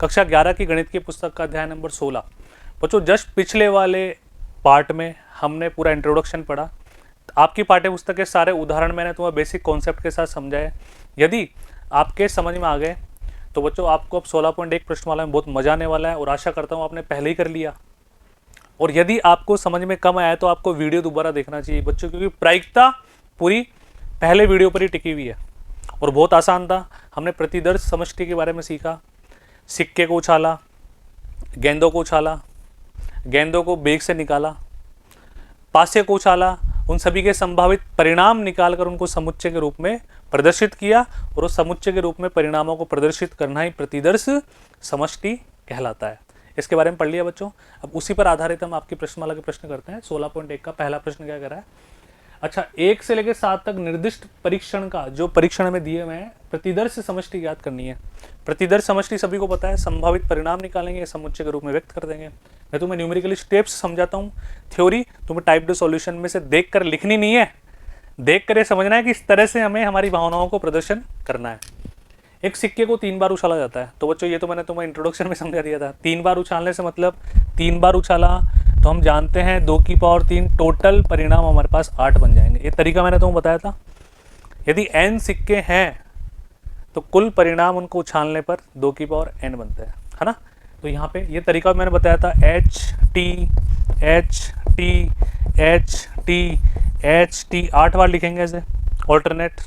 कक्षा 11 की गणित की पुस्तक का अध्याय नंबर 16। बच्चों जस्ट पिछले वाले पार्ट में हमने पूरा इंट्रोडक्शन पढ़ा। आपकी पाठ्य पुस्तक के सारे उदाहरण मैंने तुम्हें बेसिक कॉन्सेप्ट के साथ समझाए। यदि आपके समझ में आ गए तो बच्चों आपको अब 16.1 प्रश्नमाला में बहुत मजा आने वाला है और आशा करता हूँ आपने पहले ही कर लिया। और यदि आपको समझ में कम आया तो आपको वीडियो दोबारा देखना चाहिए बच्चों, क्योंकि प्रायिकता पूरी पहले वीडियो पर ही टिकी हुई है और बहुत आसान था। हमने प्रतिदर्श समष्टि के बारे में सीखा, सिक्के को उछाला, गेंदों को उछाला, गेंदों को बेग से निकाला, पासे को उछाला, उन सभी के संभावित परिणाम निकालकर उनको समुच्चय के रूप में प्रदर्शित किया और उस समुच्चय के रूप में परिणामों को प्रदर्शित करना ही प्रतिदर्श समष्टि कहलाता है। इसके बारे में पढ़ लिया बच्चों। अब उसी पर आधारित हम आपकी प्रश्नमाला के प्रश्न करते हैं। 16.1 का पहला प्रश्न क्या कर रहा है? अच्छा, 1 से लेकर 7 तक निर्दिष्ट परीक्षण का जो परीक्षण में दिए हुए हैं प्रतिदर्श समष्टि याद करनी है। प्रतिदर्श समष्टि सभी को पता है, संभावित परिणाम निकालेंगे, समुच्चय के रूप में व्यक्त कर देंगे। मैं तुम्हें न्यूमेरिकली स्टेप्स समझाता हूँ, थ्योरी तुम्हें टाइप 2 सॉल्यूशन में से देख कर लिखनी नहीं है, देख कर ये समझना है कि इस तरह से हमें हमारी भावनाओं को प्रदर्शन करना है। एक सिक्के को 3 बार उछाला जाता है, तो बच्चों ये तो मैंने तुम्हें इंट्रोडक्शन में समझा दिया था। 3 बार उछालने से मतलब 3 बार उछाला तो हम जानते हैं 2 की पावर 3 टोटल परिणाम हमारे पास 8 बन जाएंगे। ये तरीका मैंने तुम्हें बताया था। यदि n सिक्के हैं तो कुल परिणाम उनको उछालने पर 2 की पावर n बनते हैं, है ना। तो यहाँ पे ये तरीका मैंने बताया था, H T H T H T H T 8 बार लिखेंगे ऐसे ऑल्टरनेट।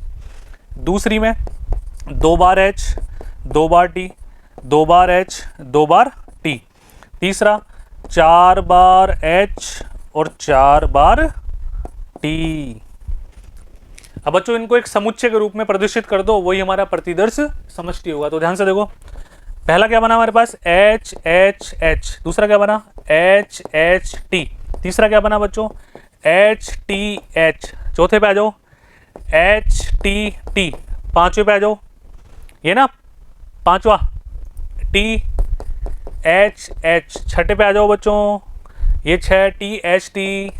दूसरी में 2 बार H 2 बार T 2 बार H 2 बार T। तीसरा 4 बार H और 4 बार T। अब बच्चों इनको एक समुच्चय के रूप में प्रदर्शित कर दो, वही हमारा प्रतिदर्श समष्टि होगा। तो ध्यान से देखो, पहला क्या बना हमारे पास H H H, दूसरा क्या बना H H T, तीसरा क्या बना बच्चों H T H, चौथे पे आ जाओ H T T, पांचवे पे आ जाओ, ये ना पांचवा T H H, छठे पे आ जाओ बच्चों, ये 6 T H T।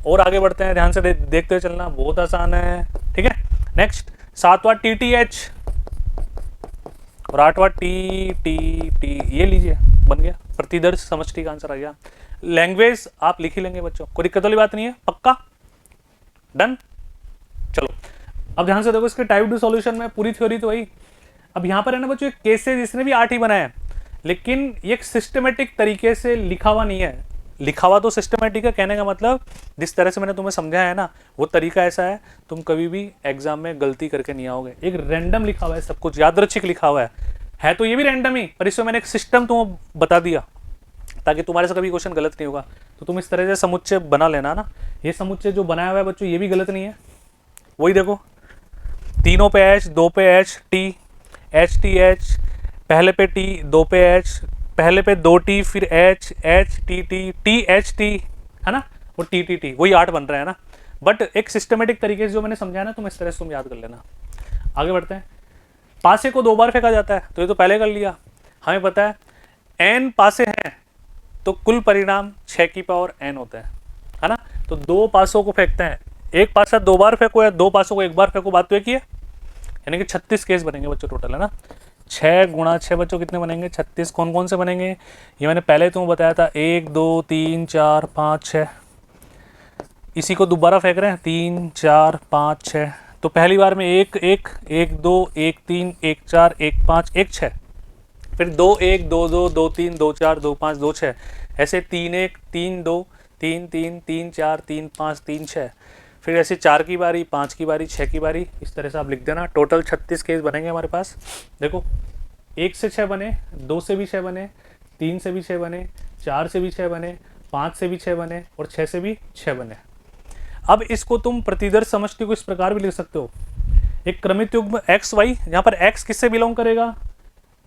और आगे बढ़ते हैं, ध्यान से देखते हुए चलना, बहुत आसान है, ठीक है। नेक्स्ट 7वां T T H और 8वां T T T, ये लीजिए बन गया प्रतिदर्श समष्टि का आंसर आ गया। लैंग्वेज आप लिख ही लेंगे बच्चों, कोई दिक्कत वाली बात नहीं है, पक्का डन। चलो अब ध्यान से देखो, इसके टाइप 2 सॉल्यूशन में पूरी थ्योरी तो वही। अब यहाँ पर है ना बच्चों, एक केसेस इसने भी 8 ही बनाया है, लेकिन ये एक सिस्टमेटिक तरीके से लिखा हुआ नहीं है। लिखा हुआ तो सिस्टमेटिक है, कहने का मतलब जिस तरह से मैंने तुम्हें समझाया है ना, वो तरीका ऐसा है तुम कभी भी एग्जाम में गलती करके नहीं आओगे। एक रैंडम लिखा हुआ है, सब कुछ यादृच्छिक लिखा हुआ है तो ये भी रैंडम ही, पर इसमें मैंने एक सिस्टम तुम्हें बता दिया ताकि तुम्हारे से कभी क्वेश्चन गलत नहीं होगा। तो तुम इस तरह से समुच्चय बना लेना ना। ये समुच्चय जो बनाया हुआ है बच्चों, ये भी गलत नहीं है। वही देखो, तीनों पे H, 2 पे H T H T H, पहले पे T 2 पे H, पहले पे 2 T फिर H H T T T H T, है ना, वो T T T, वही 8 बन रहा है ना। बट एक सिस्टमेटिक तरीके से जो मैंने समझाया ना, तुम इस तरह से तुम याद कर लेना। आगे बढ़ते हैं। पासे को 2 बार फेंका जाता है, तो ये तो पहले कर लिया। हमें पता है n पासे हैं तो कुल परिणाम 6 की पावर n होता है ना। तो 2 पासों को फेंकते हैं, एक पासा 2 बार फेंको या 2 पासों को 1 बार फेंको, बात तो एक ही है। यानी कि 36 केस बनेंगे बच्चों टोटल, है ना। 6 गुणा 6 बच्चों कितने बनेंगे 36। कौन कौन से बनेंगे ये मैंने पहले तुम्हें बताया था, 1 2 3 4 5 6। इसी को दोबारा फेंक रहे हैं, 3 4 5 6। तो पहली बार में 1 1 1 2 1 3 1 4 1 5 1 6, फिर 2 1 2 2 2 3 2 4 2 5 2 6, ऐसे 3 1 3 2 3 3 3 4 3 5 3 6, फिर ऐसे 4 की बारी 5 की बारी 6 की बारी, इस तरह से आप लिख देना। टोटल 36 केस बनेंगे हमारे पास। देखो 1 से 6 बने, 2 से भी 6 बने, 3 से भी 6 बने, 4 से भी 6 बने, 5 से भी 6 बने और 6 से भी 6 बने। अब इसको तुम प्रतिदर्श समष्टि को इस प्रकार भी लिख सकते हो, एक क्रमित युग्म x y, जहाँ पर x किससे बिलोंग करेगा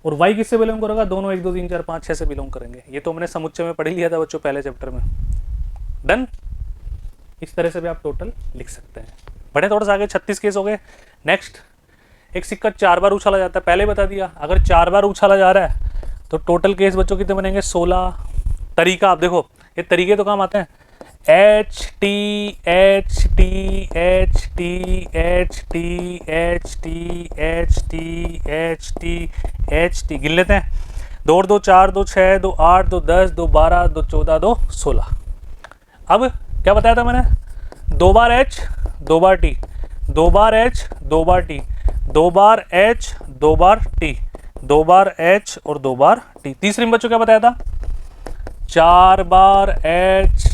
और y किससे बिलोंग करेगा, दोनों 1 2 3 4 5 6 से बिलोंग करेंगे। ये तो हमने समुच्चय में पढ़ लिया था बच्चों पहले चैप्टर में। डन। इस तरह से भी आप टोटल लिख सकते हैं। बढ़े थोड़ा सा आगे, 36 केस हो गए। नेक्स्ट, एक सिक्का 4 बार उछाला जाता है, पहले बता दिया। अगर 4 बार उछाला जा रहा है तो टोटल केस बच्चों कितने बनेंगे 16। तरीका आप देखो, ये तरीके तो काम आते हैं। H T H T H T H T H T H T H T H T, गिन लेते हैं। 2 और 2 4, 2 6, 2 8, 2 10, 2 12, 2 14, 2 16। अब क्या बताया था मैंने? 2 बार एच 2 बार टी, 2 बार एच 2 बार टी, 2 बार एच 2 बार टी, 2 बार एच और 2 बार टी। तीसरे में बच्चों क्या बताया था? 4 बार एच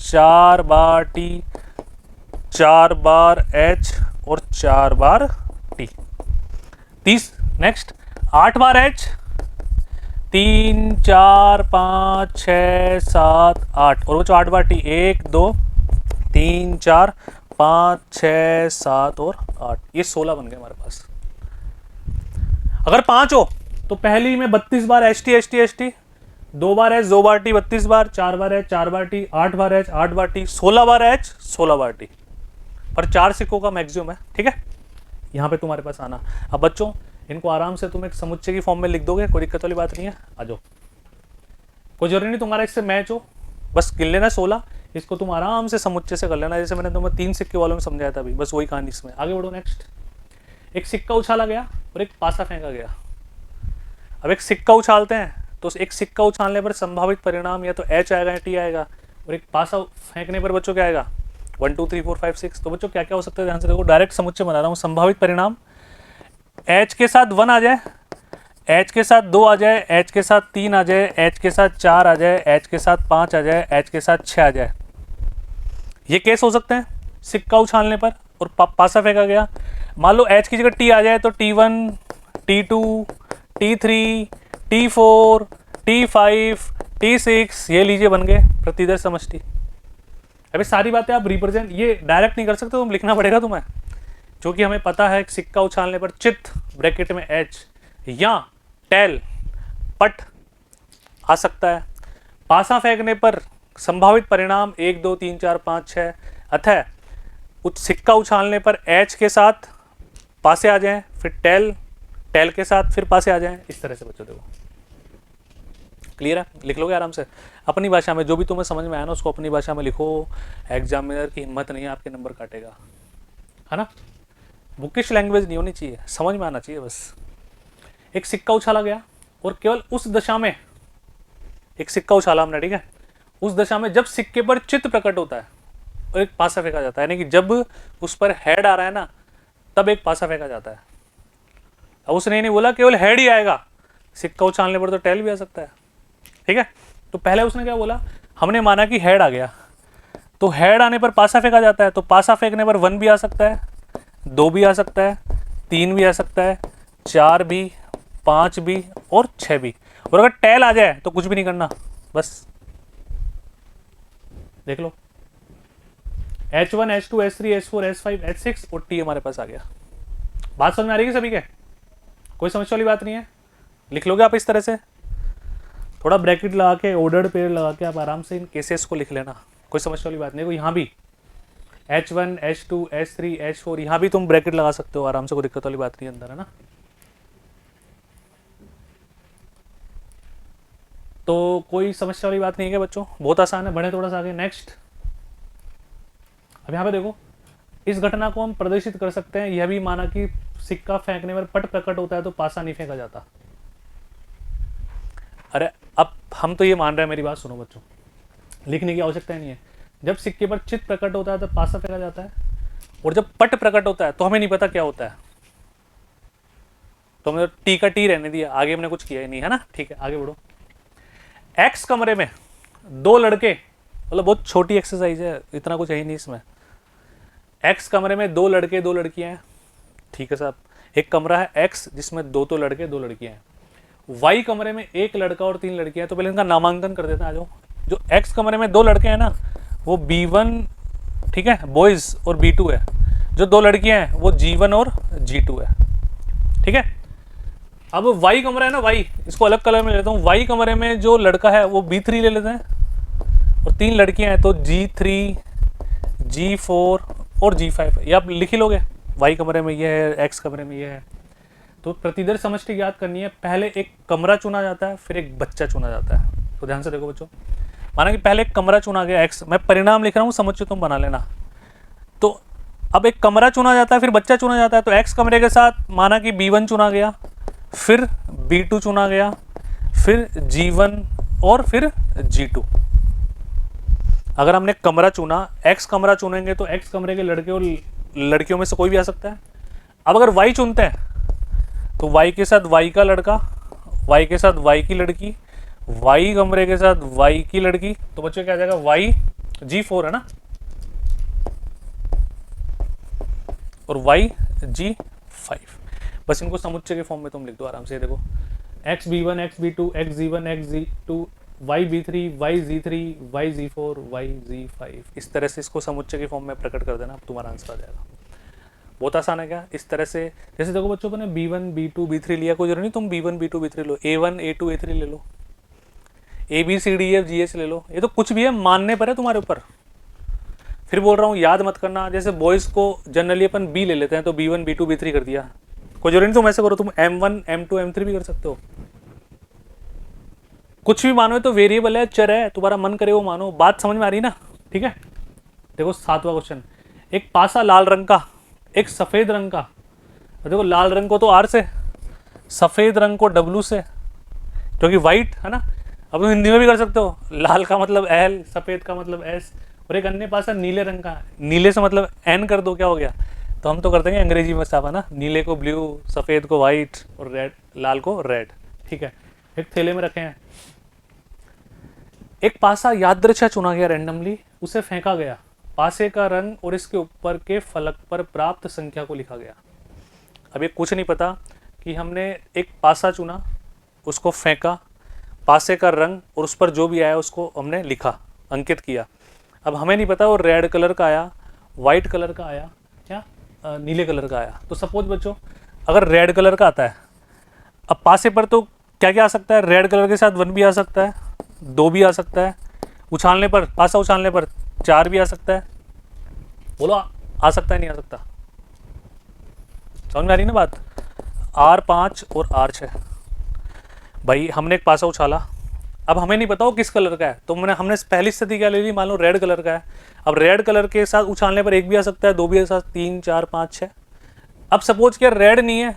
4 बार टी, 4 बार एच और 4 बार टी। नेक्स्ट 8 बार एच, 3 4 5 6 7 8 और बच्चों 8 बार टी, 1 2 3 4 5 6 7 और 8, ये 16 बन गए हमारे पास। अगर 5 हो तो पहली में 32 बार H T H T H T, 2 बार एच 2 बार टी 32 बार, 4 बार एच 4 बार टी, 8 बार एच 8 बार टी, 16 बार एच 16 बार टी, पर 4 सिक्कों का मैक्सिमम है। ठीक है, यहां पे तुम्हारे पास आना। अब बच्चों इनको आराम से तुम एक समुच्चय की फॉर्म में लिख दोगे, कोई दिक्कत वाली बात नहीं है। आ जाओ, कोई जरूरी नहीं तुम्हारा इससे मैच हो, बस गिन लेना 16, इसको तुम आराम से समुच्चय से कर लेना, जैसे मैंने तुम्हें 3 सिक्के वालों में समझाया था अभी, बस वही कहानी इसमें। आगे बढ़ो। नेक्स्ट, एक सिक्का उछाला गया और एक पासा फेंका गया। अब एक सिक्का उछालते हैं तो एक सिक्का उछालने पर संभावित परिणाम या तो एच आएगा या टी आएगा, और एक पासा फेंकने पर बच्चों क्या आएगा? 1 2 3 4 5 6। तो बच्चों क्या क्या हो सकता है, ध्यान से देखो, डायरेक्ट समुच्चय बना रहा हूँ। संभावित परिणाम एच के साथ 1 आ जाए, एच के साथ 2 आ जाए, एच के साथ 3 आ जाए, एच के साथ 4 आ जाए, एच के साथ 5 आ जाए, एच के साथ 6 आ जाए। ये केस हो सकते हैं सिक्का उछालने पर और पासा फेंका गया। मान लो एच की जगह टी आ जाए तो T1 T2 T3 T4 T5 T6, ये लीजिए बन गए प्रतिदर समष्टि। अभी सारी बातें आप रिप्रेजेंट, ये डायरेक्ट नहीं कर सकते, तुम लिखना पड़ेगा तुम्हें, जो कि हमें पता है सिक्का उछालने पर चित्त ब्रैकेट में एच या टेल पट आ सकता है। पासा फेंकने पर संभावित परिणाम 1 2 3 4 5 6, अतः सिक्का उछालने पर एच के साथ पासे आ जाएं, फिर टेल के साथ फिर पासे आ जाएं, इस तरह से बच्चों देखो। क्लियर है? लिख लोगे आराम से अपनी भाषा में, जो भी तुम्हें समझ में आया ना उसको अपनी भाषा में लिखो। एग्जामिनर की हिम्मत नहीं है आपके नंबर काटेगा, है ना। बुकिश लैंग्वेज नहीं होनी चाहिए, समझ में आना चाहिए बस। एक सिक्का उछाला गया और केवल उस दशा में एक सिक्का उछाला हमने, ठीक है, उस दशा में जब सिक्के पर चित्त प्रकट होता है और एक पासा फेंका जाता है, यानी कि जब उस पर हेड आ रहा है ना तब एक पासा फेंका जाता है। अब उसने नहीं बोला केवल हेड ही आएगा, सिक्का उछालने पर तो टेल भी आ सकता है। ठीक है, तो पहले उसने क्या बोला, हमने माना कि हेड आ गया, तो हेड आने पर पासा फेंका जाता है, तो पासा फेंकने पर 1 भी आ सकता है, 2 भी आ सकता है, 3 भी आ सकता है, 4 भी, 5 भी और 6 भी। और अगर टेल आ जाए तो कुछ भी नहीं करना, बस देख लो H1 H2 H3 H4 H5 H6 और T हमारे पास आ गया। बात समझ में आ रही है सभी के? कोई समस्या वाली बात नहीं है, लिख लोगे आप इस तरह से, थोड़ा ब्रैकेट लगा के ऑर्डर्ड पेयर लगा के आप आराम से इन केसेस को लिख लेना, कोई समस्या वाली बात नहीं। यहाँ भी H1 H2 H3 H4 यहाँ भी तुम ब्रैकेट लगा सकते हो आराम से, कोई दिक्कत वाली बात नहीं अंदर, है ना। तो कोई समस्या वाली बात नहीं है क्या बच्चों? बहुत आसान है, बढ़े थोड़ा सा आगे। नेक्स्ट, अब यहाँ पे देखो, इस घटना को हम प्रदर्शित कर सकते हैं, यह भी माना कि सिक्का फेंकने पर पट प्रकट होता है तो पासा नहीं फेंका जाता। अरे अब हम तो ये मान रहे हैं, मेरी बात सुनो बच्चों, लिखने की आवश्यकता नहीं है। जब सिक्के पर चित्त प्रकट होता है तो पासा फेंका जाता है, और जब पट प्रकट होता है तो हमें नहीं पता क्या होता है, तो हमने टी का टी रहने दिया, आगे हमने कुछ किया ही नहीं, है ना। ठीक है, आगे बढ़ो। एक्स कमरे में 2 लड़के, मतलब बहुत छोटी एक्सरसाइज है, इतना कुछ है ही नहीं इसमें। एक्स कमरे में 2 लड़के 2 लड़कियां हैं, ठीक है साहब। एक कमरा है एक्स जिसमें 2 लड़के 2 लड़कियां हैं। वाई कमरे में 1 लड़का और 3 लड़कियां हैं। तो पहले इनका नामांकन कर देते हैं, आ जाओ। जो एक्स कमरे में 2 लड़के हैं ना वो B1, ठीक है, बॉयज और B2 है। जो 2 लड़कियां हैं वो G1 और G2 है, ठीक है। अब वाई कमरा है ना, वाई, इसको अलग कलर में लेता हूँ। वाई कमरे में जो लड़का है वो B3 ले लेते हैं, और 3 लड़कियां हैं तो G3 G4 और G5 है। ये आप लिख ही लोगे, वाई कमरे में ये है, एक्स कमरे में ये है। तो प्रतिदर समष्टि याद करनी है, पहले एक कमरा चुना जाता है फिर एक बच्चा चुना जाता है। तो ध्यान से देखो बच्चों, माना कि पहले एक कमरा चुना गया x, मैं परिणाम लिख रहा हूँ, समझो तुम बना लेना। तो अब एक कमरा चुना जाता है, फिर बच्चा चुना जाता है, तो x कमरे के साथ माना कि b1 चुना गया, फिर b2 चुना गया, फिर g1 और फिर g2। अगर हमने कमरा चुना, x कमरा चुनेंगे तो x कमरे के लड़के और लड़कियों में से कोई भी आ सकता है। अब अगर y चुनते हैं तो y के साथ y का लड़का, y के साथ y की लड़की, y कमरे के साथ y की लड़की, तो बच्चों क्या आ जाएगा, y g4 है ना, और y g5। बस इनको समुच्चय के फॉर्म में तुम लिख दो आराम से। देखो xb1 xb2 xg1 xg2 yb3 yg3 yg4 yg5, इस तरह से इसको समुच्चय के फॉर्म में प्रकट कर देना, अब तुम्हारा आंसर आ जाएगा। बहुत आसान है क्या? इस तरह से जैसे देखो बच्चों, ने b1 b2 b3 लिया, कोई जरूरी नहीं तुम b1 b2 b3 लो, a1 a2 a3 ले लो, a b c d e f g h ले लो, ये तो कुछ भी है, मानने पर है तुम्हारे ऊपर। फिर बोल रहा हूँ याद मत करना, जैसे बॉयज को जनरली अपन b ले लेते हैं तो b1 b2 b3 कर दिया, कोई जरूरी नहीं तुम ऐसे करो, तुम m1 m2 m3 भी कर सकते हो। कुछ भी मानो, तो वेरिएबल है, चर है, तुम्हारा मन करे वो मानो। बात समझ में आ रही ना? ठीक है। देखो 7वां क्वेश्चन, एक पासा लाल रंग का, एक सफेद रंग का, देखो लाल रंग को तो R से, सफेद रंग को W से, क्योंकि व्हाइट है ना। अब तुम हिंदी में भी कर सकते हो, लाल का मतलब L, सफेद का मतलब S, और एक अन्य पासा नीले रंग का, नीले से मतलब N कर दो, क्या हो गया? तो हम तो करते हैं अंग्रेजी में साफ है ना, नीले को ब्लू, सफेद को व्हाइट और रेड, लाल को रेड। ठीक है, एक थैले में रखे हैं, एक पासा यादृच्छा चुना गया, रैंडमली उसे फेंका गया, पासे का रंग और इसके ऊपर के फलक पर प्राप्त संख्या को लिखा गया। अब ये कुछ नहीं पता कि हमने एक पासा चुना, उसको फेंका, पासे का रंग और उस पर जो भी आया उसको हमने लिखा, अंकित किया। अब हमें नहीं पता वो रेड कलर का आया, वाइट कलर का आया, क्या नीले कलर का आया। तो सपोज बच्चों अगर रेड कलर का आता है, अब पासे पर तो क्या क्या आ सकता है, रेड कलर के साथ 1 भी आ सकता है, 2 भी आ सकता है, उछालने पर, पासा उछालने पर 4 भी आ सकता है। बोलो आ सकता है नहीं आ सकता? समझ में आ रही ना बात? R5 और R6 भाई, हमने एक पासा उछाला, अब हमें नहीं पता वो किस कलर का है, तो हमने पहली स्थिति क्या ले ली, मान लो रेड कलर का है। अब रेड कलर के साथ उछालने पर 1 भी आ सकता है, 2 भी आ सकता है, 3 4 5 6। अब सपोज क्या रेड नहीं है,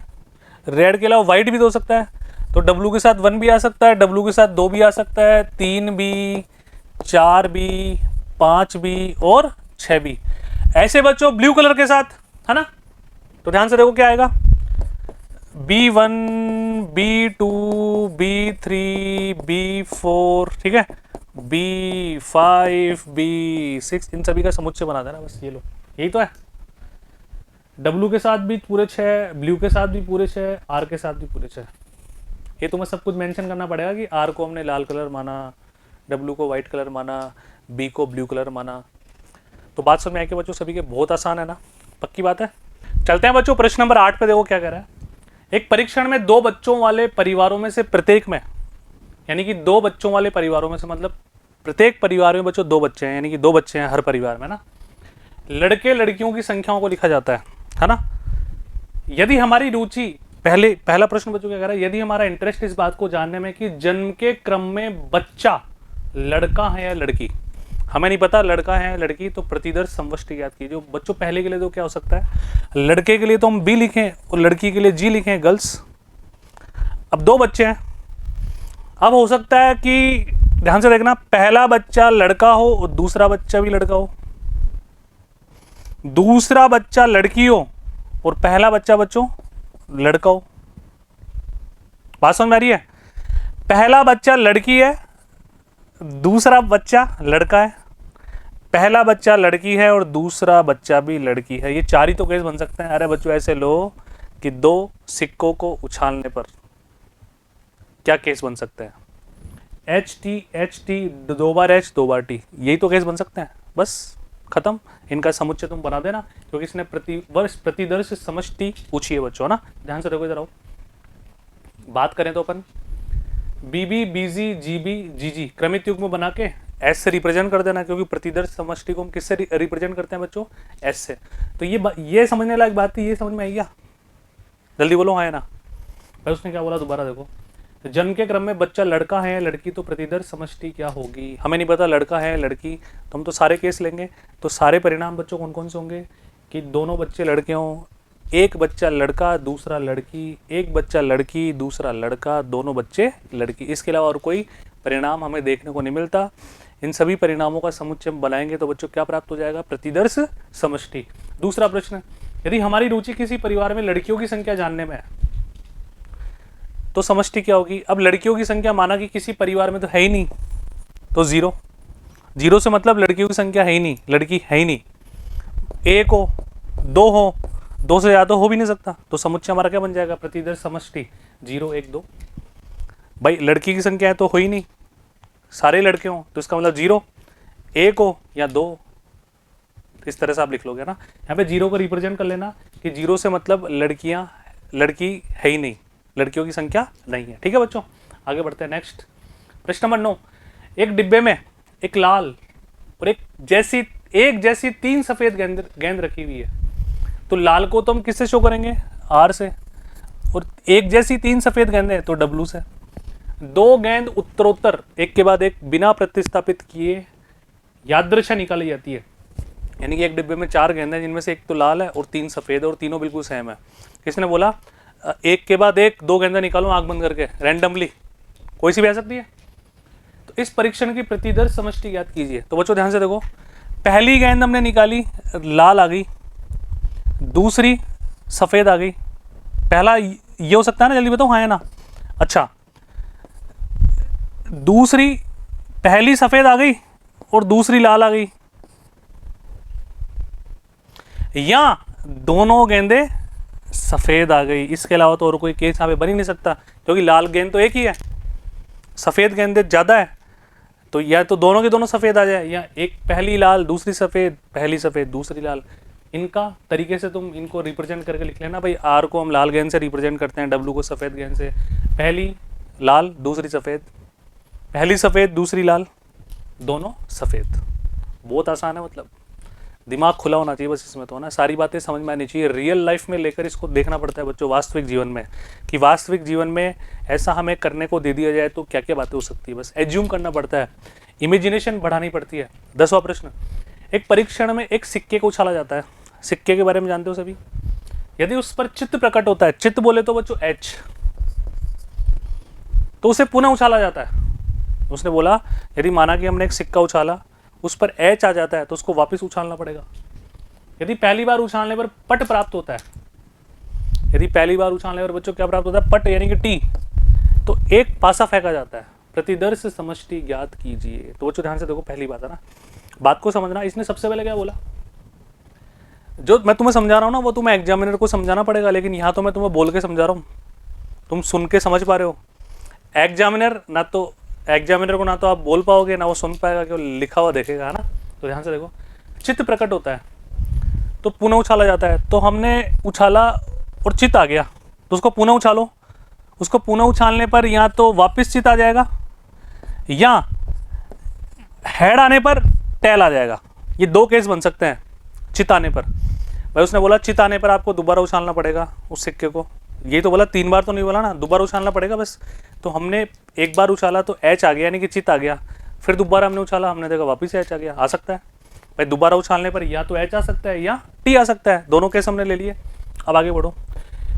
रेड के अलावा व्हाइट भी तो हो सकता है, तो W के साथ 1 भी आ सकता है, W के साथ 2 भी आ सकता है, 3 भी, 4 भी, 5 भी और 6 भी। ऐसे बच्चों ब्लू कलर के साथ है ना, तो ध्यान से देखो क्या आएगा, B1 B2 B3 B4, ठीक है, B5 B6, इन सभी का समुच्चय बना देना बस। ये लो, यही तो है। W के साथ भी पूरे 6, ब्लू के साथ भी पूरे 6, R के साथ भी पूरे 6। ये तुम्हें सब कुछ मेंशन करना पड़ेगा कि R को हमने लाल कलर माना, W को व्हाइट कलर माना, B को ब्लू कलर माना। तो बात समझ में आई कि बच्चों सभी के? बहुत आसान है ना, पक्की बात है। चलते हैं बच्चों प्रश्न नंबर 8 पे, देखो क्या कह रहा है। एक परीक्षण में 2 बच्चों वाले परिवारों में से प्रत्येक में, यानी कि 2 बच्चों वाले परिवारों में से, मतलब प्रत्येक परिवार में बच्चों 2 बच्चे हैं, यानी कि 2 बच्चे हैं हर परिवार में ना, लड़के लड़कियों की संख्याओं को लिखा जाता है ना। यदि हमारी रुचि, पहला प्रश्न बच्चों क्या कह रहा है, यदि हमारा इंटरेस्ट इस बात को जानने में कि जन्म के क्रम में बच्चा लड़का है या लड़की, हमें नहीं पता लड़का है या लड़की, तो प्रतिदर्श समष्टि ज्ञात कीजिए। बच्चों पहले के लिए तो क्या हो सकता है, लड़के के लिए तो हम बी लिखें और लड़की के लिए जी लिखें, गर्ल्स। अब 2 बच्चे हैं, अब हो सकता है कि ध्यान से देखना, पहला बच्चा लड़का हो और दूसरा बच्चा भी लड़का हो, दूसरा बच्चा लड़की हो और पहला बच्चा बच्चों लड़का हो। बात समझ में आ रही है? पहला बच्चा लड़की है, दूसरा बच्चा लड़का है, पहला बच्चा लड़की है और दूसरा बच्चा भी लड़की है। ये 4 ही तो केस बन सकते हैं। अरे बच्चों ऐसे लो कि 2 सिक्कों को उछालने पर क्या केस बन सकते हैं, HT 2 बार H 2 बार T, यही तो केस बन सकते हैं। बस खत्म, इनका समुच्चय तुम बना देना, क्योंकि इसने प्रतिवर्ष प्रतिदर्श समष्टि पूछी है बच्चों ना। ध्यान से देखो इधर आओ। बात करें तो अपन BB BG GB GG क्रमित युग्म बना के S से रिप्रेजेंट कर देना, क्योंकि प्रतिदर्श समष्टि को हम किससे रिप्रेजेंट करते हैं बच्चों, S से। तो ये समझने लायक बात थी, ये समझ में आई क्या? जल्दी बोलो हाँ या ना। भाई उसने क्या बोला दोबारा देखो, तो जन्म के क्रम में बच्चा लड़का है या लड़की तो प्रतिदर्श समष्टि क्या होगी? हमें नहीं पता लड़का है लड़की, तो हम तो सारे केस लेंगे। तो सारे परिणाम बच्चों कौन कौन से होंगे कि दोनों बच्चे लड़के हों, एक बच्चा लड़का दूसरा लड़की, एक बच्चा लड़की दूसरा लड़का, दोनों बच्चे लड़की। इसके अलावा और कोई परिणाम हमें देखने को नहीं मिलता। इन सभी परिणामों का समुच्चय हम बनाएंगे तो बच्चों क्या प्राप्त हो जाएगा? प्रतिदर्श समष्टि। दूसरा प्रश्न, यदि हमारी रुचि किसी परिवार में लड़कियों की संख्या जानने में है तो समष्टि क्या होगी? अब लड़कियों की संख्या माना कि किसी परिवार में तो है ही नहीं, तो जीरो। जीरो से मतलब लड़कियों की संख्या है ही नहीं, लड़की है ही नहीं। एक हो, दो हो, दो से ज्यादा हो भी नहीं सकता, तो समुच्चय हमारा क्या बन जाएगा? प्रतिदर्श समष्टि 0 1 2। भाई लड़की की संख्या है तो हो ही नहीं, सारे लड़के हों तो इसका मतलब 0, एक हो या 2, इस तरह से आप लिख लोगे ना। यहाँ पे 0 को रिप्रेजेंट कर लेना कि 0 से मतलब लड़की है ही नहीं, लड़कियों की संख्या नहीं है। ठीक है बच्चों, आगे बढ़ते हैं। नेक्स्ट प्रश्न नंबर 9, एक डिब्बे में एक लाल और एक जैसी 3 सफेद गेंद रखी हुई है, तो लाल को तो हम किससे शो करेंगे? R से, और एक जैसी 3 सफेद गेंदें तो W से। 2 गेंद उत्तरोत्तर एक के बाद एक बिना प्रतिस्थापित किए यादृच्छा निकाली जाती है, यानी कि एक डिब्बे में 4 गेंदें जिनमें से एक तो लाल है और 3 सफेद है और तीनों बिल्कुल सेम है। किसने बोला एक के बाद एक 2 गेंदें निकालो आंख बंद करके, रैंडमली, कोई सी भी आ सकती है। तो इस परीक्षण की प्रतिदर्श समष्टि ज्ञात कीजिए। तो बच्चों ध्यान से देखो, पहली गेंद हमने निकाली, लाल आ गई, दूसरी सफेद आ गई। पहला ये हो सकता है ना, जल्दी बताओ, हाँ है ना? अच्छा, दूसरी पहली सफेद आ गई और दूसरी लाल आ गई, या दोनों गेंदें सफेद आ गई। इसके अलावा तो और कोई केस यहाँ पे बन ही नहीं सकता, क्योंकि लाल गेंद तो एक ही है, सफेद गेंदें ज्यादा है, तो या तो दोनों के दोनों सफेद आ जाए, या एक पहली लाल दूसरी सफेद, पहली सफेद दूसरी लाल। इनका तरीके से तुम इनको रिप्रेजेंट करके लिख लेना। भाई R को हम लाल गेंद से रिप्रेजेंट करते हैं, W को सफेद गेंद से। पहली लाल दूसरी सफेद, पहली सफेद दूसरी लाल, दोनों सफेद। बहुत आसान है, मतलब दिमाग खुला होना चाहिए बस इसमें तो ना, सारी बातें समझ में आनी चाहिए। रियल लाइफ में लेकर इसको देखना पड़ता है बच्चों, वास्तविक जीवन में, कि वास्तविक जीवन में ऐसा हमें करने को दे दिया जाए तो क्या क्या बातें हो सकती है, बस एज्यूम करना पड़ता है, इमेजिनेशन बढ़ानी पड़ती है। 10वां प्रश्न, एक परीक्षण में एक सिक्के को उछाला जाता है। सिक्के के बारे में जानते हो सभी? यदि उस पर चित्त प्रकट होता है, चित्त बोले तो बच्चों H, तो उसे पुनः उछाला जाता है। उसने बोला यदि माना कि हमने एक सिक्का उछाला, उस पर H आ जाता है तो उसको वापस उछालना पड़ेगा। यदि पहली बार उछालने पर पट प्राप्त होता है, यदि पहली बार उछालने पर बच्चों क्या प्राप्त होता है? पट, यानी कि T, तो एक पासा फेंका जाता है। प्रतिदर्श समष्टि ज्ञात कीजिए। तो बच्चों ध्यान से देखो, पहली बात है ना, बात को समझना। इसने सबसे पहले क्या बोला? जो मैं तुम्हें समझा रहा हूँ ना वो तुम्हें एग्जामिनर को समझाना पड़ेगा, लेकिन यहाँ तो मैं तुम्हें बोल के समझा रहा हूँ, तुम सुन के समझ पा रहे हो। एग्जामिनर को ना तो आप बोल पाओगे ना वो सुन पाएगा, कि वो लिखा हुआ देखेगा, है ना। तो ध्यान से देखो, चित्त प्रकट होता है तो पुनः उछाला जाता है। तो हमने उछाला और चित्त आ गया, तो उसको पुनः उछालो। उसको पुनः उछालने पर या तो वापस चित्त आ जाएगा, या हेड आने पर टेल आ जाएगा। ये 2 केस बन सकते हैं चित्त आने पर। भाई उसने बोला चित्त आने पर आपको दोबारा उछालना पड़ेगा उस सिक्के को, ये तो बोला 3 बार तो नहीं बोला ना, दोबारा उछालना पड़ेगा बस। तो हमने एक बार उछाला तो H आ गया, यानी कि चित्त आ गया। फिर दोबारा हमने उछाला, हमने देखा वापस H आ गया। आ सकता है भाई दोबारा उछालने पर या तो H आ सकता है या T आ सकता है, दोनों केस हमने ले लिए। अब आगे बढ़ो।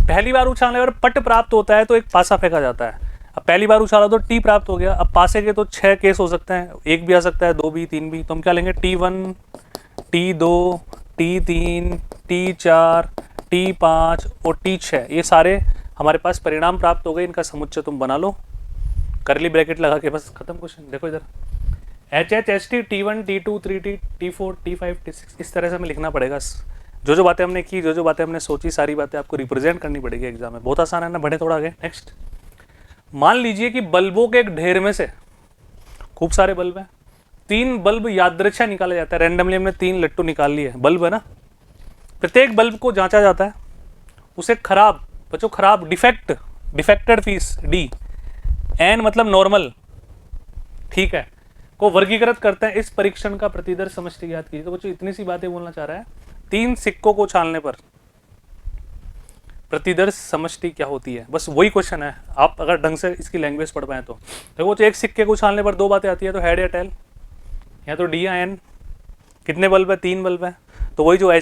पहली बार उछालने पर पट प्राप्त होता है तो एक पासा फेंका जाता है। अब पहली बार उछाला तो T प्राप्त हो गया। अब पासे के तो 6 केस हो सकते हैं, एक भी आ सकता है, 2 भी, 3 भी। तो हम क्या लेंगे? T1, T2, T3, T4, T5 और T6, ये सारे हमारे पास परिणाम प्राप्त हो गए। इनका समुच्चय तुम बना लो, करली ब्रैकेट लगा के, बस खत्म क्वेश्चन। देखो इधर HH HT T1 T2 3T T4 T5 T6, इस तरह से हमें लिखना पड़ेगा। जो जो बातें हमने की, जो जो बातें हमने सोची, सारी बातें आपको रिप्रेजेंट करनी पड़ेगी एग्जाम में। बहुत आसान है ना, बढ़े थोड़ा आगे। नेक्स्ट, मान लीजिए कि बल्बों के एक ढेर में से खूब सारे बल्ब हैं, 3 बल्ब यादृच्छा निकाला जाता है। रैंडमली हमने 3 लट्टू निकाल लिए, बल्ब है ना। प्रत्येक बल्ब को जांचा जाता है, उसे खराब, बच्चों खराब, डिफेक्टेड पीस D, N मतलब नॉर्मल, ठीक है, को वर्गीकृत करते हैं। इस परीक्षण का प्रतिदर्श समष्टि ज्ञात कीजिए। तो बच्चों इतनी सी बातें बोलना चाह रहा है, 3 सिक्कों को उछालने पर प्रतिदर्श समष्टि क्या होती है, बस वही क्वेश्चन है। आप अगर ढंग से इसकी लैंग्वेज पढ़ पाए तो देखो, एक सिक्के को उछालने पर दो बातें आती है, तो हेड या टेल, या तो डी या एन। कितने बल्ब है? 3 बल्ब है। तो वही जो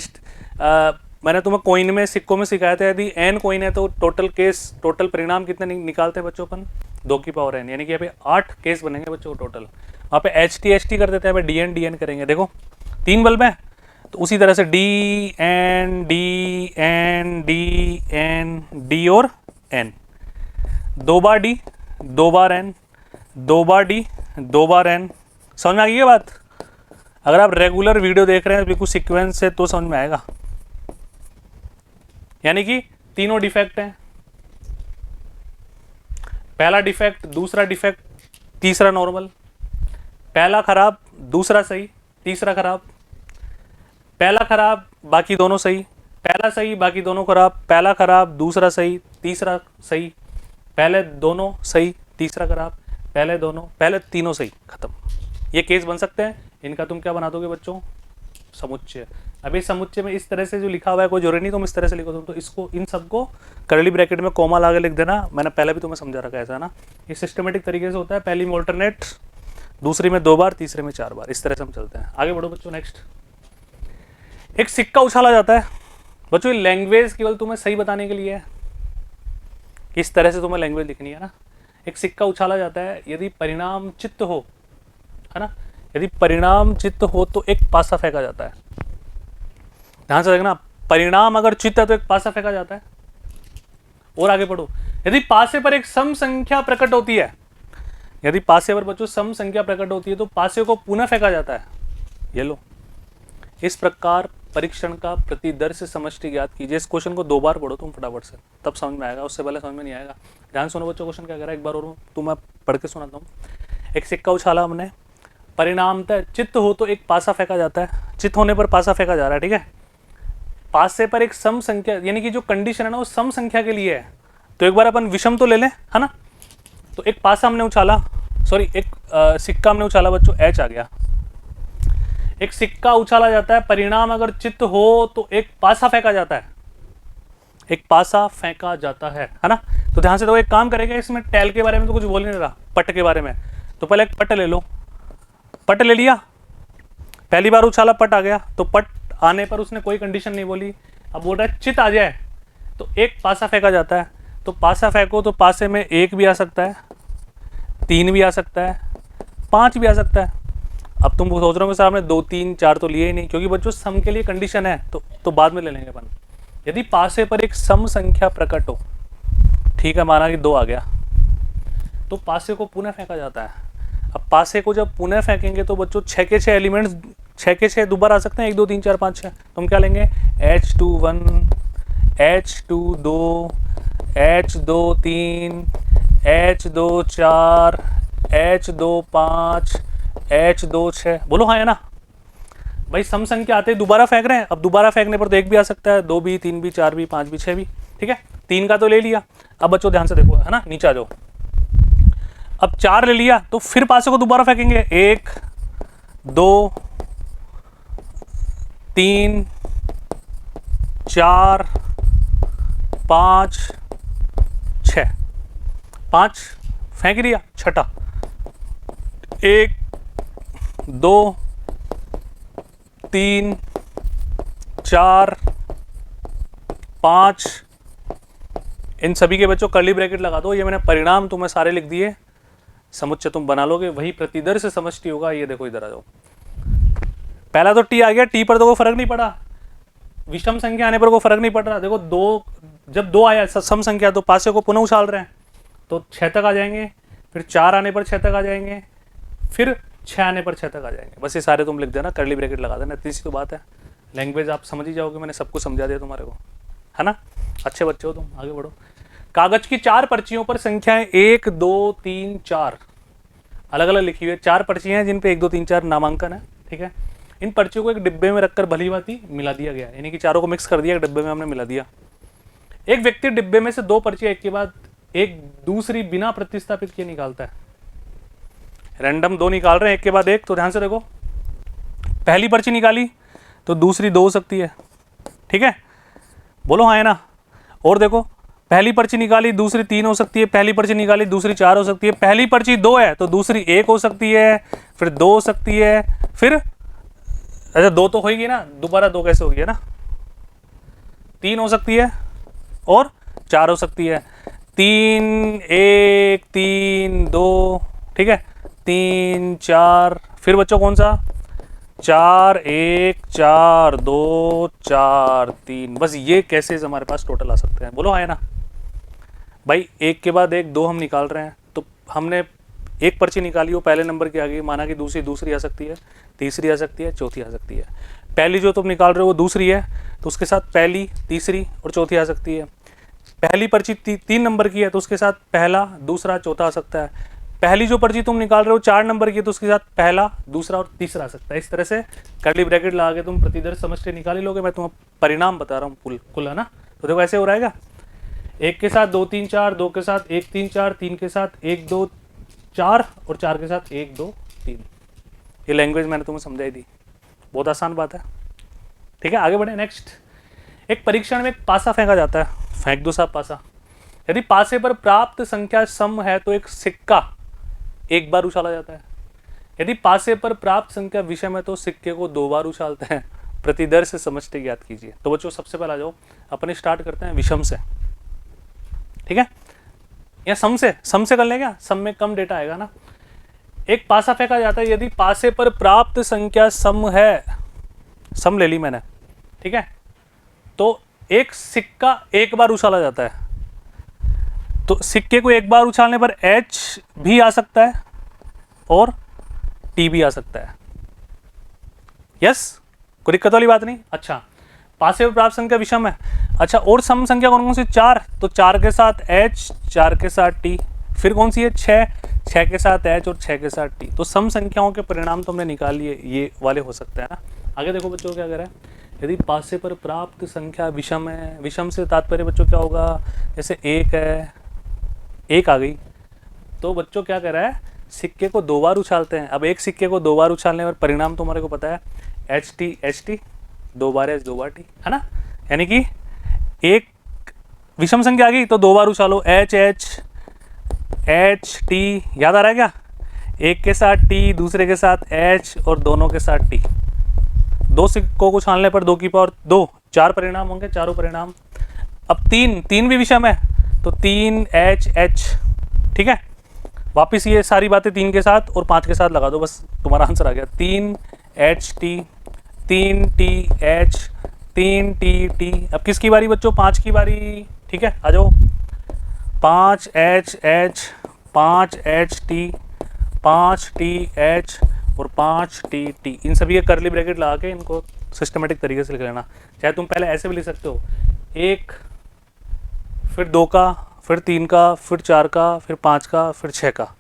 मैंने तुम्हें कॉइन में, सिक्कों में सिखाया था, यदि एन कॉइन है तो टोटल केस, टोटल परिणाम कितने निकालते हैं बच्चों अपन? 2 की पावर एन, यानी कि यहाँ पे 8 केस बनेंगे बच्चों टोटल। वहाँ पे एच टी कर देते हैं, यहाँ पे डी एन करेंगे। देखो 3 बल्ब है, तो उसी तरह से D N D N D N D और एन, 2 बार डी 2 बार एन, 2 बार डी 2 बार एन। समझ में आ गई ये बात? अगर आप रेगुलर वीडियो देख रहे हैं बिल्कुल सीक्वेंस से तो समझ में आएगा। यानी कि तीनों डिफेक्ट हैं, पहला डिफेक्ट, दूसरा डिफेक्ट, तीसरा नॉर्मल। पहला खराब, दूसरा सही, तीसरा खराब। पहला खराब, बाकी दोनों सही। पहला सही, बाकी दोनों खराब। पहला खराब, दूसरा सही, तीसरा सही। पहले दोनों सही, तीसरा खराब। पहले दोनों, पहले तीनों सही, खत्म। ये केस बन सकते हैं। इनका तुम क्या बना दोगे बच्चों? समुच्चय। अभी समुच्चय में इस तरह से जो लिखा हुआ है कोई जरूरी नहीं तुम इस तरह से लिखो, तुम तो इसको, इन सबको कर्ली ब्रैकेट में कोमा लगा लिख देना। मैंने पहले भी तुम्हें समझा रखा है ऐसा ना। ये सिस्टमेटिक तरीके से होता है, पहली में ऑल्टरनेट, दूसरी में 2 बार, तीसरे में 4 बार, इस तरह से हम चलते हैं। आगे बढ़ो बच्चों, नेक्स्ट। एक सिक्का उछाला जाता है बच्चों, लैंग्वेज केवल तुम्हें सही बताने के लिए है, इस तरह से तुम्हें लैंग्वेज लिखनी है ना। एक सिक्का उछाला जाता है, यदि परिणाम चित्त हो, है ना, यदि परिणाम चित्त हो तो एक पासा फेंका जाता है। ध्यान से देखना, परिणाम अगर चित्त है तो एक पासा फेंका जाता है। और आगे पढ़ो, यदि पासे पर एक सम संख्या प्रकट होती है, यदि पासे पर बच्चों सम संख्या प्रकट होती है तो पासे को पुनः फेंका जाता है। ये लो, इस प्रकार परीक्षण का प्रतिदर्श समष्टि ज्ञात कीजिए। इस क्वेश्चन को 2 बार पढ़ो तुम फटाफट से, तब समझ में आएगा, उससे पहले समझ में नहीं आएगा। ध्यान सुनो बच्चों, क्वेश्चन क्या कह रहा है, एक बार और तुम मैं पढ़ के सुनाता हूँ। एक सिक्का उछाला हमने, परिणामतः चित्त हो तो एक पासा फेंका जाता है। चित्त होने पर पासा फेंका जा रहा है, ठीक है। पासे पर एक सम संख्या, यानी कि जो कंडीशन है ना वो सम संख्या के लिए है। तो एक बार अपन विषम तो ले लें, है ना। तो एक पासा हमने उछाला, सॉरी एक सिक्का हमने उछाला बच्चों, एच आ गया। एक सिक्का उछाला जाता है, परिणाम अगर चित्त हो तो एक पासा फेंका जाता है, एक पासा फेंका जाता है ना। तो ध्यान से, तो एक काम करेंगे, इसमें टेल के बारे में तो कुछ बोल नहीं रहा, पट के बारे में। तो पहले एक पट ले लो, पट ले लिया, पहली बार उछाला पट आ गया, तो पट आने पर उसने कोई कंडीशन नहीं बोली। अब बोल रहा है चित आ जाए तो एक पासा फेंका जाता है। तो पासा फेंको तो पासे में 1 भी आ सकता है, 3 भी आ सकता है, 5 भी आ सकता है। अब तुम सोच रहे हो साहब ने 2, 3, 4 तो लिए ही नहीं, क्योंकि बच्चों सम के लिए कंडीशन है, तो बाद में ले लेंगे अपन। यदि पासे पर एक सम संख्या प्रकट हो, ठीक है, माना कि 2 आ गया, तो पासे को पुनः फेंका जाता है। अब पासे को जब पुनः फेंकेंगे तो बच्चों 6 के 6 एलिमेंट्स, 6 के 6 दोबारा आ सकते हैं, 1, 2, 3, 4, 5, 6। तो हम क्या लेंगे, H2 1, H2 2, H2 3, H2 4, H2 5, H2 6। बोलो हाँ है ना भाई, सम संख्या आते ही दोबारा फेंक रहे हैं। अब दोबारा फेंकने पर तो 1 भी आ सकता है, 2 भी, 3 भी, 4 भी, 5 भी, 6 भी, ठीक है। 3 का तो ले लिया। अब बच्चों ध्यान से देखो, है ना, नीचे आ जाओ। अब 4 ले लिया तो फिर पासे को दोबारा फेंकेंगे, 1, 2, 3, 4, 5, 6, 5 फेंक दिया, छठा 1, 2, 3, 4, 5, इन सभी के बच्चों कर्ली ब्रैकेट लगा दो। ये मैंने परिणाम तुम्हें सारे लिख दिए, समुच्चय तुम बना लोगे, वही प्रतिदर्श समष्टि होगा। ये देखो इधर आ जाओ, पहला तो टी आ गया, टी पर तो कोई फर्क नहीं पड़ा, विषम संख्या आने पर कोई फर्क नहीं पड़ रहा। देखो 2, जब 2 आया सम संख्या तो पासे को पुनः उछाल रहे हैं, तो 6 तक आ जाएंगे, फिर 4 आने पर 6 तक आ जाएंगे, फिर 6 आने पर 6 तक आ जाएंगे। बस ये सारे तुम लिख देना, कर्ली ब्रैकेट लगा देना, इतनी सी तो बात है। लैंग्वेज आप समझ ही जाओगे, मैंने सब कुछ समझा दिया तुम्हारे को, है ना। अच्छे बच्चे हो तुम, आगे बढ़ो। कागज की 4 पर्चियों पर संख्याएं 1, 2, 3, 4 अलग अलग लिखी हुई है। 4 पर्चियां हैं जिन पे 1, 2, 3, 4 नामांकन है, ठीक है। इन पर्चियों को एक डिब्बे में रखकर भली भांति मिला दिया गया, यानी कि चारों को मिक्स कर दिया, एक डिब्बे में हमने मिला दिया। एक व्यक्ति डिब्बे में से 2 पर्चियां एक के बाद एक दूसरी बिना प्रतिस्थापित किए निकालता है। रैंडम 2 निकाल रहे हैं एक के बाद एक। तो ध्यान से देखो, पहली पर्ची निकाली तो दूसरी 2 हो सकती है, ठीक है, बोलो हाँ है ना। और देखो पहली पर्ची निकाली, दूसरी 3 हो सकती है, पहली पर्ची निकाली, दूसरी 4 हो सकती है, पहली पर्ची 2 है तो दूसरी 1 हो सकती है, फिर 2 हो सकती है, फिर अच्छा 2 तो होगी ना, दोबारा 2 कैसे होगी, है ना, 3 हो सकती है और 4 हो सकती है, 3 1 3 2, ठीक है, 3 4, फिर बच्चों कौन सा, 4 1 4 2 4 3, बस ये केसेस हमारे पास टोटल आ सकते हैं। बोलो हाँ है ना भाई, एक के बाद एक 2 हम निकाल रहे हैं, तो हमने एक पर्ची निकाली, वो पहले नंबर की आ गई, माना कि दूसरी आ सकती है, तीसरी आ सकती है, चौथी आ सकती है। पहली जो तुम निकाल रहे हो वो दूसरी है, तो उसके साथ पहली, तीसरी और चौथी आ सकती है। पहली पर्ची 3 नंबर की है तो उसके साथ पहला, दूसरा, चौथा आ सकता है। पहली जो पर्ची तुम निकाल रहे हो 4 नंबर की है तो उसके साथ पहला, दूसरा और तीसरा आ सकता है। इस तरह से कर्ली ब्रैकेट लगा के तुम प्रतिदर्श समष्टि निकाल ही लोगे। मैं तुम्हें परिणाम बता रहा हूँ कुल, है ना। तो देखो ऐसे हो रहेगा, 1 के साथ 2 3 4, 2 के साथ 1 3 4, 3 के साथ 1 2 4 और 4 के साथ 1 2 3। ये लैंग्वेज मैंने तुम्हें समझाई दी, बहुत आसान बात है। ठीक है, आगे बढ़े। नेक्स्ट, एक परीक्षण में एक पासा फेंका जाता है, फेंक दो साहब पासा। यदि पासे पर प्राप्त संख्या सम है तो एक सिक्का एक बार उछाला जाता है। यदि पासे पर प्राप्त संख्या विषम है तो सिक्के को 2 बार उछालते हैं। प्रतिदर्श समष्टि ज्ञात कीजिए। तो बच्चों सबसे पहला जो अपने स्टार्ट करते हैं विषम से, ठीक है, या सम से कर लें क्या, सम में कम डेटा आएगा ना। एक पासा फेंका जाता है, यदि पासे पर प्राप्त संख्या सम है, सम ले ली मैंने, ठीक है, तो एक सिक्का एक बार उछाला जाता है। तो सिक्के को एक बार उछालने पर H भी आ सकता है और T भी आ सकता है। यस, कोई दिक्कत वाली बात नहीं। अच्छा, पासे पर प्राप्त संख्या विषम है। अच्छा, और सम संख्या कौन कौन सी, 4, तो 4 के साथ H, 4 के साथ T, फिर कौन सी है 6 के साथ H और 6 के साथ T। तो सम संख्याओं के परिणाम तो हमने निकाल लिए, ये वाले हो सकते हैं ना। आगे देखो बच्चों क्या कह रहा है, यदि पासे पर प्राप्त संख्या विषम है, विषम से तात्पर्य बच्चों क्या होगा, जैसे 1 है, 1 आ गई, तो बच्चों क्या कह रहा है, सिक्के को 2 बार उछालते हैं। अब एक सिक्के को 2 बार उछालने पर परिणाम तुम्हारे को पता है, HT 2 बार H 2 बार T, है ना। यानी कि एक विषम संख्या आ गई तो 2 बार उछालो, H T, याद आ रहा है क्या, एक के साथ T, दूसरे के साथ H और दोनों के साथ T। 2 सिक्कों को उछालने पर 2 की पावर 2, 4 परिणाम होंगे, चारों परिणाम। अब 3 भी विषम है तो 3 H, ठीक है। वापिस ये सारी बातें 3 के साथ और 5 के साथ लगा दो, बस तुम्हारा आंसर आ गया। 3 H T, 3 T H, 3 T T। अब किसकी बारी बच्चों, 5 की बारी, ठीक है, आ जाओ। 5 H H, 5 H T, 5 T H और 5 T T। इन सभी के कर्ली ब्रैकेट लगा के इनको सिस्टमेटिक तरीके से लिख लेना। चाहे तुम पहले ऐसे भी लिख सकते हो, 1, फिर 2 का, फिर 3 का, फिर 4 का, फिर 5 का, फिर 6 का,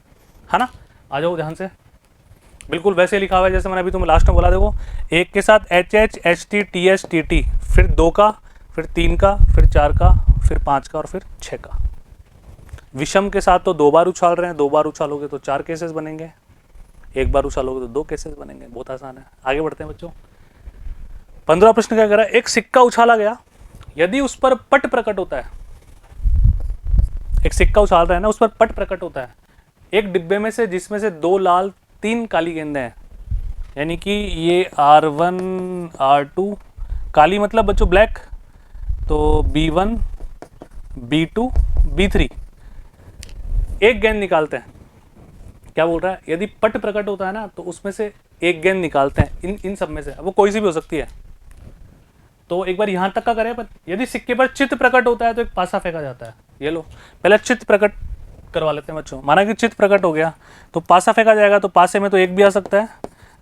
है ना। आ जाओ ध्यान से, बिल्कुल वैसे लिखा हुआ है जैसे मैंने अभी तुम्हें लास्ट में बोला। देखो, 1 के साथ H H, H T, T H, T T, फिर 2 का, फिर 3 का, फिर 4 का, फिर 5 का और फिर 6 का। विषम के साथ तो 2 बार उछाल रहे हैं, 2 बार उछालोगे तो 4 केसेस बनेंगे, 1 बार उछालोगे तो 2 केसेस बनेंगे। बहुत आसान है। आगे बढ़ते हैं बच्चों। 15वां प्रश्न क्या कह रहा है, एक सिक्का उछाला गया, यदि उस पर पट प्रकट होता है। एक सिक्का उछाल रहा है ना, उस पर पट प्रकट होता है एक डिब्बे में से, जिसमें से 2 लाल 3 काली गेंदें हैं। यानी कि ये R1 R2, काली मतलब बच्चों ब्लैक, तो B1 B2 B3। एक गेंद निकालते हैं। क्या बोल रहा है, यदि पट प्रकट होता है ना तो उसमें से एक गेंद निकालते हैं, इन सब में से, वो कोई सी भी हो सकती है। तो एक बार यहां तक का करें, पर यदि सिक्के पर चित्त प्रकट होता है तो एक पासा फेंका जाता है। ये लो, पहले चित्त प्रकट करवा लेते हैं बच्चों। माना कि चित्त प्रकट हो गया तो पासा फेंका जाएगा। तो पासे में तो 1 भी आ सकता है,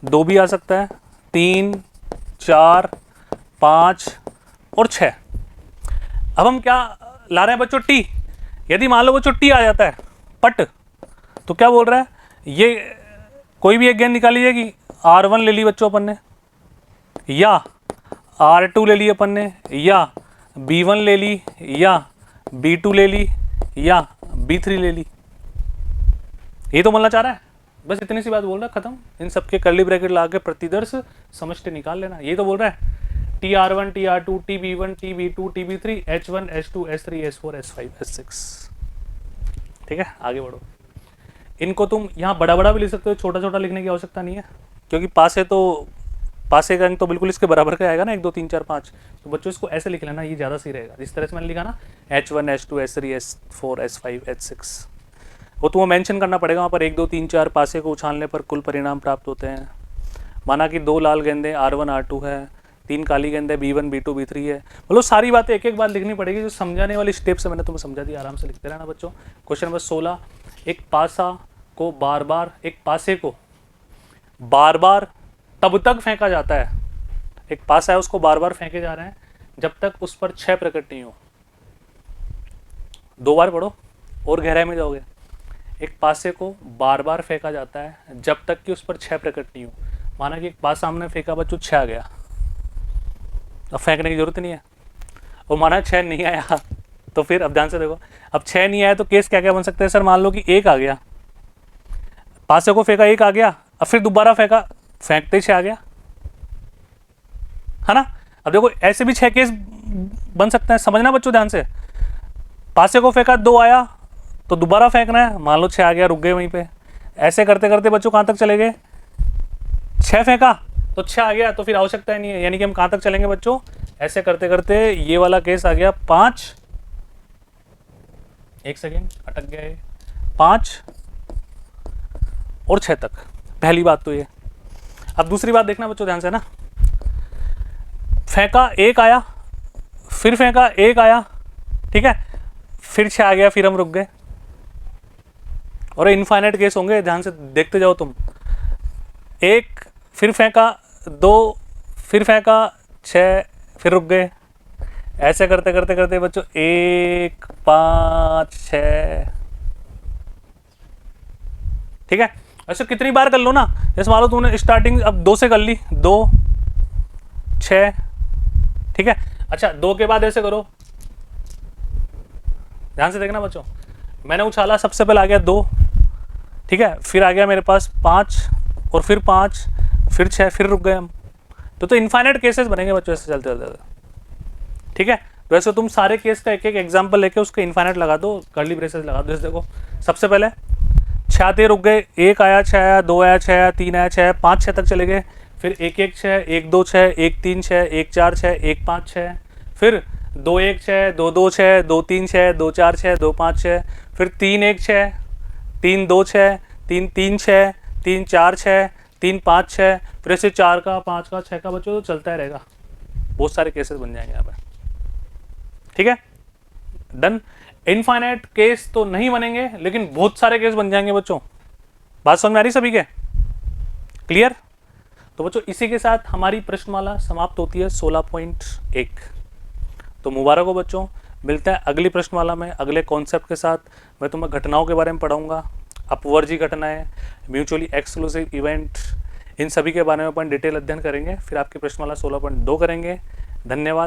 2 भी आ सकता है, 3 4 5 और 6। अब हम क्या ला रहे हैं बच्चों, टी। यदि मान लो बच्चों टी आ जाता है पट, तो क्या बोल रहा है, ये कोई भी एक गेंद निकाली जाएगी। R1 ले ली बच्चों अपन ने, या R2 ले ली अपन ने, या B1 ले ली, या B2 ले ली, या B3 ले ली। ये तो बोलना चाह रहा है, बस इतनी सी बात बोल रहा है, खत्म। इन सबके कर्ली ब्रैकेट लगा के प्रतिदर्श समष्टि निकाल लेना, ये तो बोल रहा है। TR1 TR2 TB1 TB2 TB3 H1 H2 H3 H4 H5 H6। ठीक है, आगे बढ़ो। इनको तुम यहाँ बड़ा बड़ा भी लिख सकते हो, छोटा छोटा लिखने की आवश्यकता नहीं है, क्योंकि पासे का अंक तो बिल्कुल इसके बराबर का आएगा ना, 1 2 3 4 5। तो बच्चों इसको ऐसे लिख लेना, ये ज़्यादा सही रहेगा। जिस तरह से मैंने लिखा ना H1 H2 H3 H4 H5 H6, वो तुम्हें मेंशन करना पड़ेगा वहाँ पर। 1 2 3 4 पासे को उछालने पर कुल परिणाम प्राप्त होते हैं। माना कि 2 लाल गेंदे R1 R2 है, 3 काली गेंदे B1 B2 B3 है। मतलब सारी बातें एक एक बार लिखनी पड़ेगी। जो समझाने वाली स्टेप से मैंने तुम्हें समझा दिया, आराम से लिखते रहना बच्चों। क्वेश्चन नंबर 16, एक पासे को बार बार तब तक फेंका जाता है। एक पासा है, उसको बार बार फेंके जा रहे हैं जब तक उस पर 6 प्रकट नहीं हो। 2 बार पढ़ो और गहराई में जाओगे। एक पासे को बार बार फेंका जाता है जब तक कि उस पर 6 प्रकट नहीं हो। माना कि एक पासा हमने फेंका बच्चों, 6 आ गया, अब फेंकने की जरूरत नहीं है। और माना 6 नहीं आया, तो फिर अब ध्यान से देखो, अब 6 नहीं आया तो केस क्या क्या बन सकते हैं सर। मान लो कि 1 आ गया, पासे को फेंका 1 आ गया, अब फिर दोबारा फेंका, फेंकते ही 6 आ गया, है ना। अब देखो ऐसे भी 6 केस बन सकते हैं, समझना बच्चों ध्यान से। पासे को फेंका 2 आया तो दोबारा फेंकना है, मान लो 6 आ गया, रुक गए वहीं पे। ऐसे करते करते बच्चों कहां तक चले गए, 6 फेंका तो 6 आ गया, तो फिर आवश्यकता ही नहीं है। यानी कि हम कहां तक चलेंगे बच्चों, ऐसे करते करते ये वाला केस आ गया 5, 1 सेकेंड अटक गया ये, 5 और 6 तक। पहली बात तो ये। अब दूसरी बात देखना बच्चों ध्यान से ना, फेंका 1 आया, फिर फेंका 1 आया, ठीक है, फिर 6 आ गया, फिर हम रुक गए। और इनफाइनाइट केस होंगे, ध्यान से देखते जाओ तुम। 1 फिर फेंका 2 फिर फेंका 6 फिर रुक गए। ऐसे करते करते करते बच्चों 1 5 6, ठीक है। ऐसे कितनी बार कर लो ना, जैसे मान लो तुमने स्टार्टिंग अब 2 से कर ली, 2 6, ठीक है। अच्छा 2 के बाद ऐसे करो, ध्यान से देखना बच्चों। मैंने उछाला, सबसे पहले आ गया 2, ठीक है, फिर आ गया मेरे पास 5 और फिर 5 फिर 6 फिर रुक गए हम। तो इनफाइनाइट केसेस बनेंगे बच्चों ऐसे चलते चलते, ठीक है। वैसे तुम सारे केस का एक एक एग्जाम्पल लेके उसके इनफाइनाइट लगा दो, कर्ली ब्रेसेस लगा दो। जैसे देखो सबसे पहले 6 आते रुक गए, 1 आया 6 आया, 2 आया 6 आया, 3 आया 6, 5 6 तक चले गए। फिर 1 1 6 1 2 6 1 3 6 1 4 6 1 5 6, फिर 2 1 6 2 2 6 2 3 6 2 4 6 2 5 6, फिर 3 1 6 3 2 6 3 3 6 3 4 6 3 5 6, फिर ऐसे 4 का 5 का 6 का बच्चों तो चलता ही रहेगा। बहुत सारे केसेस बन जाएंगे यहाँ पे, ठीक है, डन। इनफाइनाइट केस तो नहीं बनेंगे, लेकिन बहुत सारे केस बन जाएंगे बच्चों। बात समझ में आ रही सभी के, क्लियर। तो बच्चों इसी के साथ हमारी प्रश्नमाला समाप्त होती है 16.1। तो मुबारक हो बच्चों, मिलते हैं अगली प्रश्नमाला में अगले कॉन्सेप्ट के साथ। मैं तुम्हें घटनाओं के बारे में पढ़ाऊंगा, अपवर्जी घटनाएं, म्यूचुअली एक्सक्लूसिव इवेंट, इन सभी के बारे में अपन डिटेल अध्ययन करेंगे। फिर आपकी प्रश्नमाला 16.2 करेंगे। धन्यवाद।